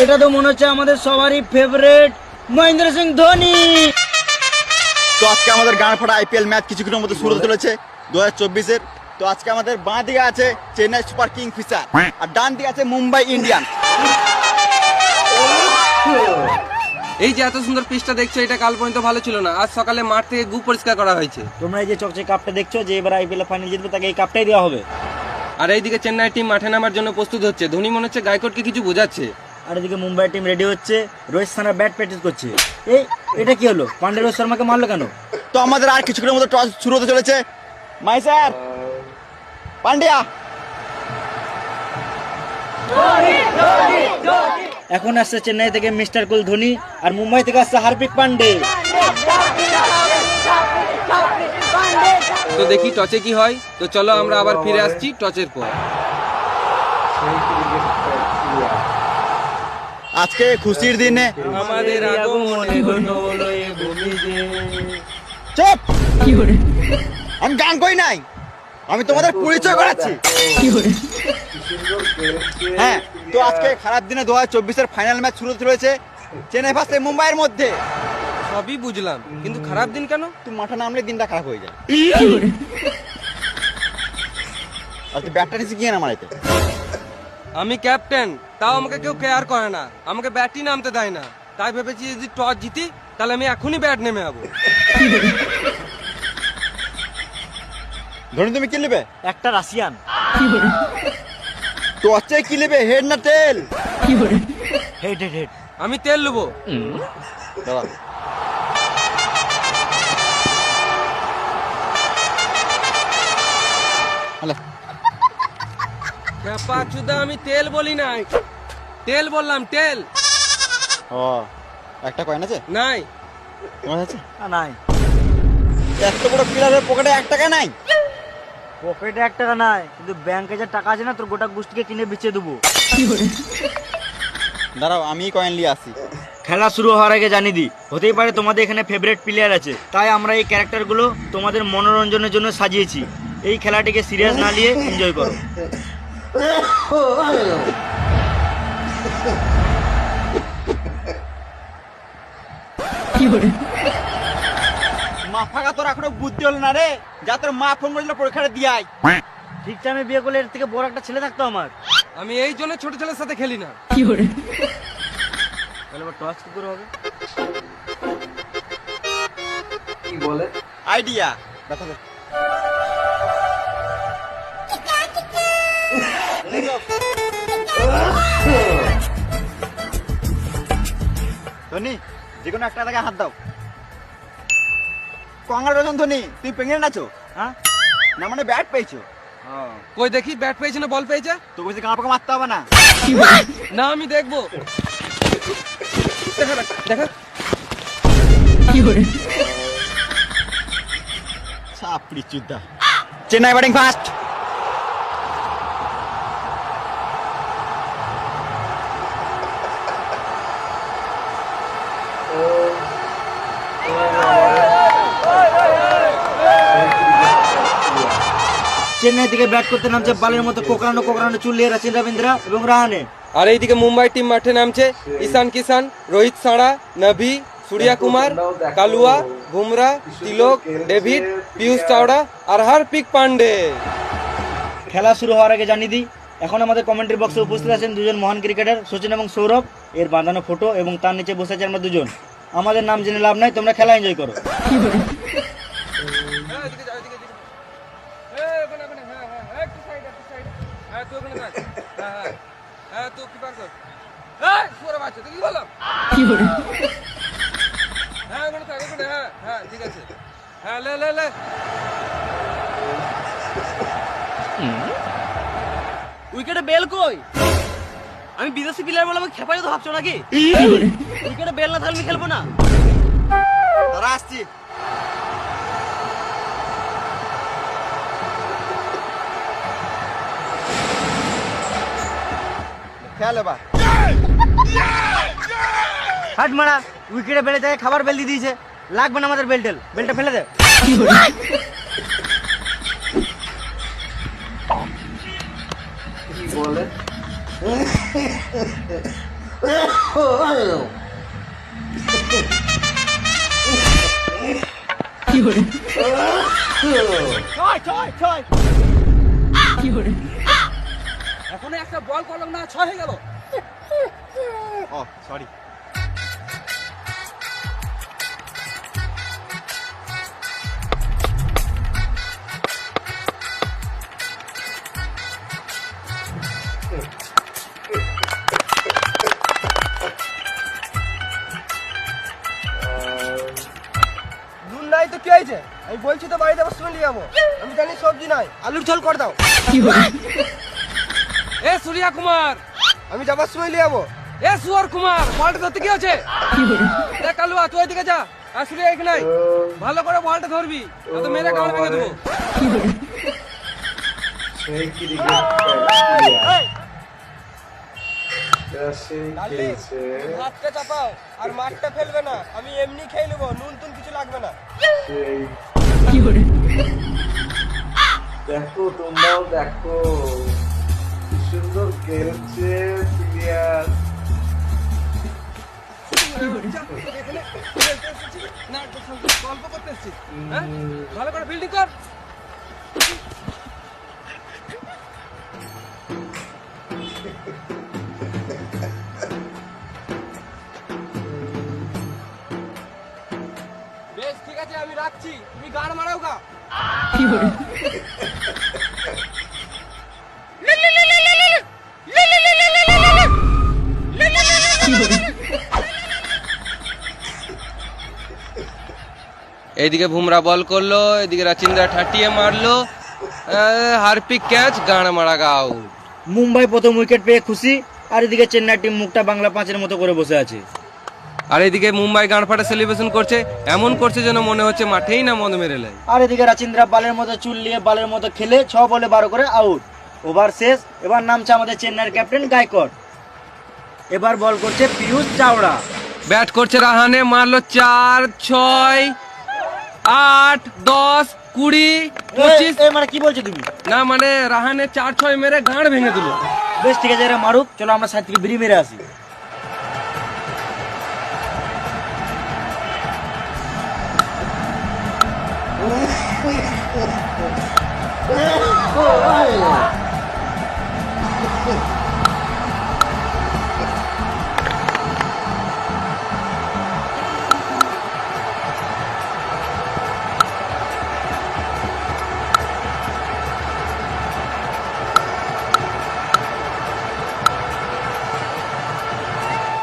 এটা তো মনে হচ্ছে আমাদের সবারই ফেভারিট মহেন্দ্র সিং ধোনি। তো আজকে আমাদের গান ফাটা আইপিএল ম্যাচ কিছুক্ষণের মধ্যে শুরু হতে চলেছে 2024-এর। তো আজকে আমাদের বাঁ দিকে আছে চেন্নাই সুপার কিং ফিশার আর ডান দিকে আছে মুম্বাই ইন্ডিয়ান। এই যে এত সুন্দর পিচটা দেখছো, এটা কাল পর্যন্ত ভালো ছিল না। আজ সকালে মাঠ থেকে গু পরিষ্কার করা হয়েছে। তোমরা এই যে চকচকে কাপটা দেখছো, যে এবার আইপিএল ফাইনাল জিতবে তাকে এই কাপটাই দেওয়া হবে। আর এইদিকে চেন্নাই টিম মাঠে নামার জন্য প্রস্তুত হচ্ছে। ধোনি মনে হচ্ছে গায়কোটকে কিছু বোঝাচ্ছে। আর এদিকে মুম্বাই টিম রেডি হচ্ছে, রোহিত শর্মা ব্যাট প্র্যাকটিস করছে। এটা কি হলো? পান্ডে রোহিত শর্মাকে মারলো কেন? তো আমাদের আর কিছুক্ষণের মধ্যে টস শুরু হতে চলেছে। মাই স্যার পান্ডিয়া। এখন আসছে চেন্নাই থেকে মিস্টার কুল ধোনি, আর মুম্বাই থেকে আসছে হার্দিক পান্ডে। তো দেখি টচে কি হয়। তো চলো আমরা আবার ফিরে আসছি টচের পর। আজকে খুশির দিনে আমাদের আগমনে হলো এ ভূমিতে। চুপ! আমি গান কই নাই, আমি তোমাদের পরিচয় করাচ্ছি। হ্যাঁ, তো আজকে খারাপ দিনে 2024-এর ফাইনাল ম্যাচ শুরু হতে চলেছে চেন্নাই ভার্সেস মুম্বাইয়ের মধ্যে। সবই বুঝলাম, কিন্তু খারাপ দিন কেন? তুই মাঠে নামলে দিনটা খারাপ হয়ে যায়। আর তুই ব্যাটটা নিচে গিয়ে না মারাইতে। আমি ক্যাপ্টেন, তাও আমাকে কেউ কেয়ার করে না, আমাকে ব্যাটই নামতে দেয় না। তাই ভেবেছি যদি টস জিতি তাহলে আমি এখনই ব্যাট নেমে যাবো। ধোনি তুমি কি নেবে? একটা রাশিয়ান। তো হচ্ছে কি নেবে, হেড না টেল? Head head head. আমি তেল নেবো। দাদা হ্যালো, ক্যাপা চুদা, আমি তেল বলি নাই, তেল বললাম, তেল। ও একটা কয়েন আছে? নাই। তোমার আছে? নাই। এত বড় প্লেয়ারের পকেটে 1 টাকা নাই? পকেটে 1 টাকা নাই, কিন্তু ব্যাংকে যে টাকা আছে না, তোর গোটা গোষ্ঠীকে কিনে বেচে দেবো। দাঁড়াও, আমি কয়েন নিয়ে আসি। খেলা শুরু হওয়ার আগে জানিয়ে দিই, হতেই পারে তোমাদের এখানে ফেভারিট প্লেয়ার আছে, তাই আমরা এই ক্যারেক্টারগুলো তোমাদের মনোরঞ্জনের জন্য সাজিয়েছি। এই খেলাটিকে সিরিয়াস না নিয়ে এনজয় করো। মা ফাঁকা, তোর এখনো বুদ্ধি হলো না রে? যা, তোর মা ফোন করেছিল পরীক্ষাটা দিয়ে আয়। ঠিক টাইমে বিয়ে করলে এর থেকে বড় একটা ছেলে থাকতো আমার। আমি এই জন্য ছোট ছেলের সাথে খেলি না। তাহলে টস কি করে হবে? কি বলে? আইডিয়া দেখা দে। ধোনি, যে কোনো একটা জায়গায় হাত দাও। কংগ্রেচুলেশন ধোনি, তুমি প্রেগনেন্ট আছো? হ্যাঁ, না মানে ব্যাট পেয়েছো? কই দেখি, ব্যাট পেয়েছে না বল পেয়েছে? তো বলছি গাঁ পাকা মারতে হবে না? না, আমি দেখবো। দেখা দেখা। চাপড়ি চুদা। Chennai batting first. চেন্নাই থেকে ব্যাট করতে নামছে বালের মতো কোকড়ানো কোকড়ানো চুল নিয়ে রাচিন রবীন্দ্রা এবং রাহানে। আর এইদিকে মুম্বাই টিম মাঠে নামছে ঈশান কিষান, রোহিত শর্মা, নভি, সূর্যা কুমার, কালুয়া, বুমরা, তিলক, ডেভিড, পিয়ুষ চাওড়া আর হার্দিক পান্ডে। খেলা শুরু হওয়ার আগে জানিয়ে দিই, এখন আমাদের কমেন্ট্রি বক্সে উপস্থিত আছেন দুজন মহান ক্রিকেটার, সচিন এবং সৌরভ। এর বাঁধানো ফটো এবং তার নিচে বসে আছি আমরা দুজন। আমাদের নাম জেনে লাভ নাই, তোমরা খেলা এনজয় করো। উইকেটে বেল কই? আমি বিদেশি প্লেয়ার বলে আমাকে খেপাই তো ভাবছো নাকি? উইকেটে বেল না থাকলে আমি খেলবো না। তারা আসছি। খেয়াল এবার। হাট মারা, উইকেটে বেলে যায়, খাবার বেল দিয়ে দিয়েছে। লাগবে না আমাদের বেলটেল, বেলটা ফেলে দে। বলে এখন একটা বল করলাম না, 6 হয়ে গেল। ও সরি। নুন নাই তো কি হয়েছে? আমি বলছি তো বাড়িতে বসে নিয়ে যাবো। আমি জানি সবজি নাই, আলুর ঝোল করে দাও। এ সূর্যা কুমার, আমি যাবার সময় নিয়ে যাবো। এ সুয়ার কুমার, বলটা ধরতে কি হচ্ছে? দেখ কালুয়া, তুই এদিকে যা। আর সূর্যা এখানে নাই, ভালো করে বলটা ধরবি, না তো মেরে গাঁড় ভেঙে দেবো। ভাতটা চাপাও আর মাঠটা ফেলবে না, আমি এমনি খেয়ে নেবো, নুন টুন কিছু লাগবে না। দেখো তোমরাও দেখো কি সুন্দর খেলছে প্লেয়ার। না, গল্প করতে এসেছি, হ্যাঁ? ভালো করে ফিল্ডিং কর। বেশ ঠিক আছে, আমি রাখছি, তুমি গান মারাও গা। এইদিকে বুমরা বল করলো, এদিকে রাচিন্দা ঠাটিয়ে মারলো, হারপিক ক্যাচ, গান মারা আউট। মুম্বাই প্রথম উইকেট পেয়ে খুশি, আর এদিকে চেন্নাই টিম মুখটা বাংলা 5-এর মতো করে বসে আছে। আর এদিকে মুম্বাই গান ফাটা সেলিব্রেশন করছে, এমন করছে যেন মনে হচ্ছে মাঠেই না মদ মেরে লাই। আর এদিকে রাচিন্দ্রা বালের মতো চুল নিয়ে বালের মতো খেলে 6 বলে 12 করে আউট। ওভার শেষ, এবার নামছে আমাদের চেন্নাইয়ের ক্যাপ্টেন গায়কোয়াড়। এবার বল করছে পিয়ুষ চাওড়া। ব্যাট করছে রাহানে, মারলো 4, 6, 8, 10, 20, 25। এ মানে কি বলছো তুমি? না মানে রাহানে 4, 6 মেরে গাঁড় ভেঙে দিল। বেশ ঠিক আছে, এরা মারুক, চলো আমরা সাইড থেকে বেরিয়ে মেরে আসি।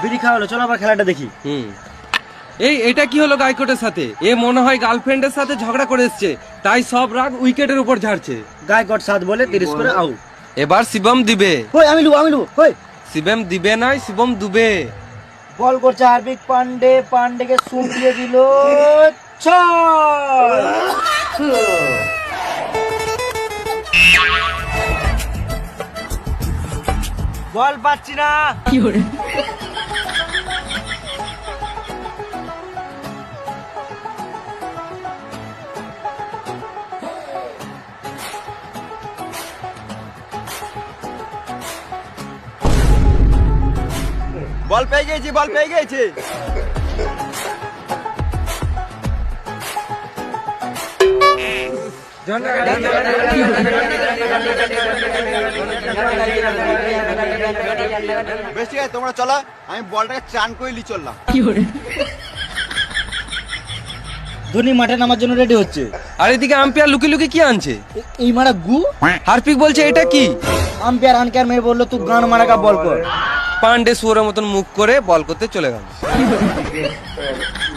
বিড়ি খাওয়া হলো, চলো আবার খেলাটা দেখি। এটা কি হলো গায়কোটের সাথে? এ মনে হয় গার্লফ্রেন্ডের সাথে ঝগড়া করে এসছে, তাই সব রাগ উইকেটের উপর ঝাড়ছে। গায়কোয়াড় 7 বলে 30 করে আউট। এবার শিবম দিবে। কই আমি লুবো কই? শিবম দিবে নয়, শিবম দুবে। বল করছে হার্দিক পান্ডে, পান্ডেকে সুপ দিয়ে দিল 6। বল পাচ্ছি না। বল পেয়ে গেছি, বল পেয়ে গেছি। বেশ ঠিক আছে, তোমরা চলো, আমি বলটাকে চান করে লি চললাম। ধোনি মাঠে নামার জন্য রেডি হচ্ছে। আর এদিকে আম্পায়ার লুকি লুকি কি আনছে? এই মারা গু। হার্পিক বলছে এটা কি? আম্পায়ার আনকার মেয়ে বললো তুই গান মারাকা বল কর। পান্ডে শুয়োরের মতন মুখ করে বল করতে চলে গেল।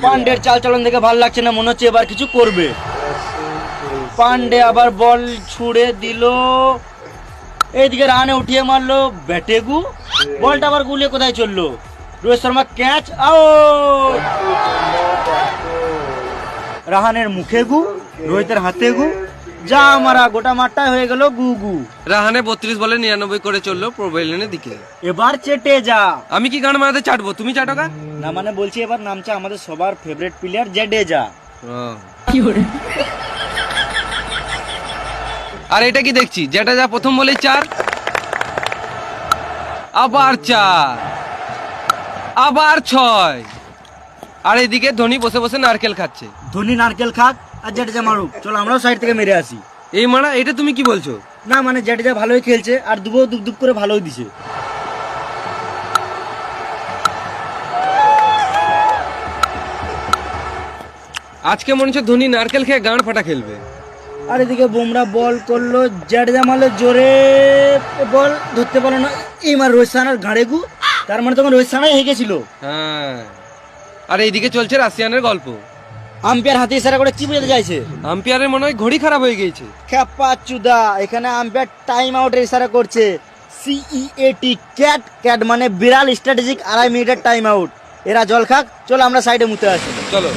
পান্ডের চাল চলন দেখে ভালো লাগছে না, মনে হচ্ছে এবার কিছু করবে। পান্ডে আবার বল ছুড়ে দিল, এইদিকে রানে উঠিয়ে মারলো ব্যাটে গু। বলটা আবার গুলিয়ে কোথায় চললো? Rohit Sharma catch out. রাহানের মুখে গু, রোহিতের হাতে গু, যা মারা গোটা মাঠটাই হয়ে গেল গু গু। রাহানে 32 বলে 99 করে চললো প্রোভেলিয়নের দিকে। এবার চেটে যা। আমি কি গান মারাতে চাটবো, তুমি চাটো গা। না মানে বলছি এবার নামছে আমাদের সবার ফেভারিট প্লেয়ার জাডেজা। আর এটা কি দেখছি, যেটা যা প্রথম বলেই 4। আবার 4, আবার 6। আর এদিকে ধোনি বসে বসে নারকেল খাচ্ছে। ধোনি নারকেল খাক আর জাডেজা মারুক, চলো আমরাও সাইড থেকে মেরে আসি। এই মারা, এটা তুমি কি বলছো? না মানে জাডেজা ভালোই খেলছে আর দুবো দুপ দুপ করে ভালোই দিছে। আজকে মনে হচ্ছে ধোনি নারকেল খেয়ে গাঁড় ফাটা খেলবে। আর এদিকে বুমরা বল করলো, জাডেজা মারলো জোরে, বল ধরতে পারলো না, এইবার রোহিত শর্মার ঘাড়ে গু, তার মানে তখন রোহিত শর্মাই হেগেছিল। হ্যাঁ, আর এইদিকে চলছে রাশিয়ানের গল্প। আম্পায়ার হাতে ইশারা করে কি বোঝাতে চাইছে? আম্পায়ারের মনে হয় ঘড়ি খারাপ হয়ে গিয়েছে। খেপা চুদা, এখানে আম্পায়ার টাইম আউটের ইশারা করছে। CEAT, ক্যাট, ক্যাট মানে বিড়াল, স্ট্র্যাটেজিক 2.5 মিনিটের টাইম আউট। এরা জল খাক, চলো আমরা সাইডে মুতে আসি। চলো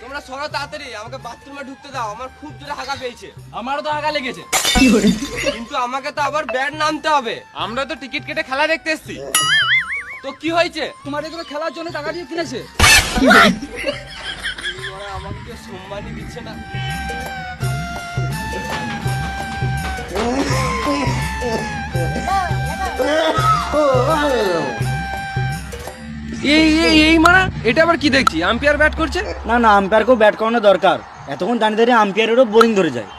তোমরা সরো তাড়াতাড়ি, আমাকে বাথরুমে ঢুকতে দাও, আমার খুব জোরে হাগা পেয়েছে। আমারও তো আগা লেগেছে। কিন্তু আমাকে তো আবার ব্যাট নামতে হবে, আমরা তো টিকিট কেটে খেলা দেখতে এসেছি। তো কি হয়েছে? তোমার এগুলো খেলার জন্য টাকা দিয়ে কিনেছে। ওরা আমাকে কেউ সম্মানই দিচ্ছে না। এই মারা, এটা আবার কি দেখছি? আম্পায়ার ব্যাট করছে। না না, আম্পায়ারকেও ব্যাট করানো দরকার, এতক্ষণ দাঁড়িয়ে দাঁড়িয়ে আম্পায়ারেরও বোরিং ধরে যায়।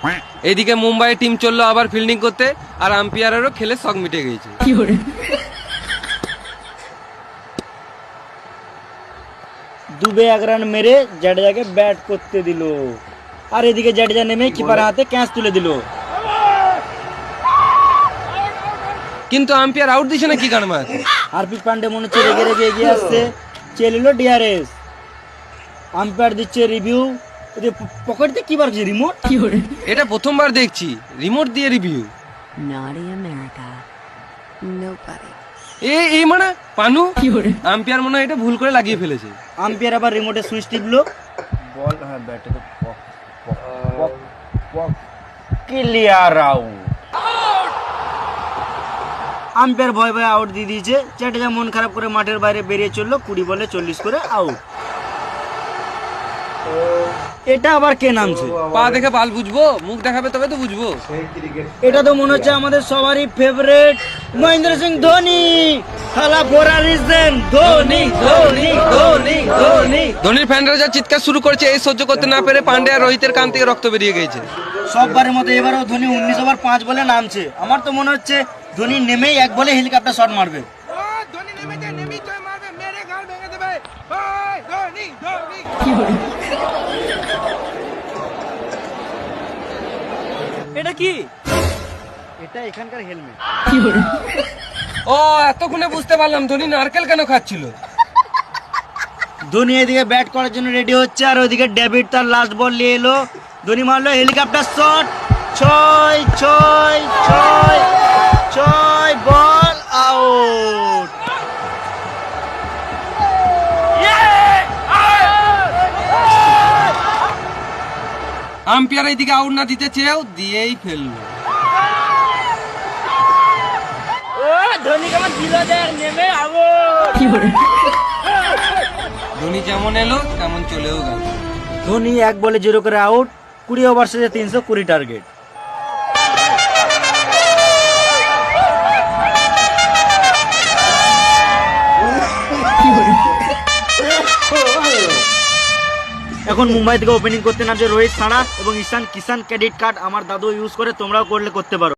এইদিকে মুম্বাই টিম চললো আবার ফিল্ডিং করতে, আর আম্পায়ারেরও খেলে শখ মিটে গেছে। দুবে 1 রান মেরে জাডেজাকে ব্যাট করতে দিল, আর এদিকে জাডেজা নেমে কিপারের হাতে ক্যাচ তুলে দিল। কিন্তু আম্পায়ার আউট দিছে না কি গান মারছে? হার্দিক পান্ডে মনে হচ্ছে রেগে রেগে এগিয়ে আসছে, চেয়ে নিল DRS। আম্পায়ার দিচ্ছে রিভিউ। পকেটে কি বার করছে? রিমোট। এটা প্রথমবার দেখছি রিমোট দিয়ে রিভিউ। Naughty America. Nobody. এই মানে পানু, আম্পায়ার মনে হয় এটা ভুল করে লাগিয়ে ফেলেছে। আম্পায়ার আবার রিমোটে সুইচ টিপলো, বল হ্যাঁ ব্যাটে ক্লিয়ার আউট। আম্পায়ার ভয় ভয় আউট দিয়ে দিয়েছে। জাডেজা মন খারাপ করে মাঠের বাইরে বেরিয়ে চললো, 20 বলে 40 করে আউট। এটা আবার কে নামছে? পা দেখে বাল বুঝবো, মুখ দেখাবে তবে তো বুঝবো। সেই ক্রিকেট এটা তো মনে হচ্ছে আমাদের সবারই ফেভারিট মহেন্দ্র সিং ধোনি। থালা ফোরা রিজন ধোনি ধোনি ধোনি ধোনি। ধোনির ফ্যানরা যা চিৎকার শুরু করেছে, এই সহ্য করতে না পেরে পান্ডে আর রোহিতের কান থেকে রক্ত বেরিয়ে গেছে। সববারের মতো এবারও ধোনি 19 ওভার 5 বলে নামছে। আমার তো মনে হচ্ছে ধোনি নেমেই 1 বলে হেলিকপ্টার শট মারবে। এটা কি? এটা এখানকার হেলমেট। ও, এতক্ষণে বুঝতে পারলাম ধোনি নারকেল কেন খাচ্ছিল। ধোনি এদিকে ব্যাট করার জন্য রেডি হচ্ছে, আর ওইদিকে ডেভিড তার লাস্ট বল নিয়ে এলো। ধোনি মারলো helicopter shot, 6 6 6 6 ball out. Umpire এইদিকে আউট না দিতে চেয়েও দিয়েই ফেললো। ধোনি কেমন দিল দেখ, নেমে আউট। ধোনি যেমন এলো তেমন চলেও গেল। ধোনি 1 বলে 0 করে আউট। 20 ওভার শেষে 320 টার্গেট। এখন মুম্বাই থেকে ওপেনিং করতে নামছে রোহিত শর্মা এবং ঈশান কিষান। ক্রেডিট কার্ড আমার দাদু ইউজ করে, তোমরাও করলে করতে পারো।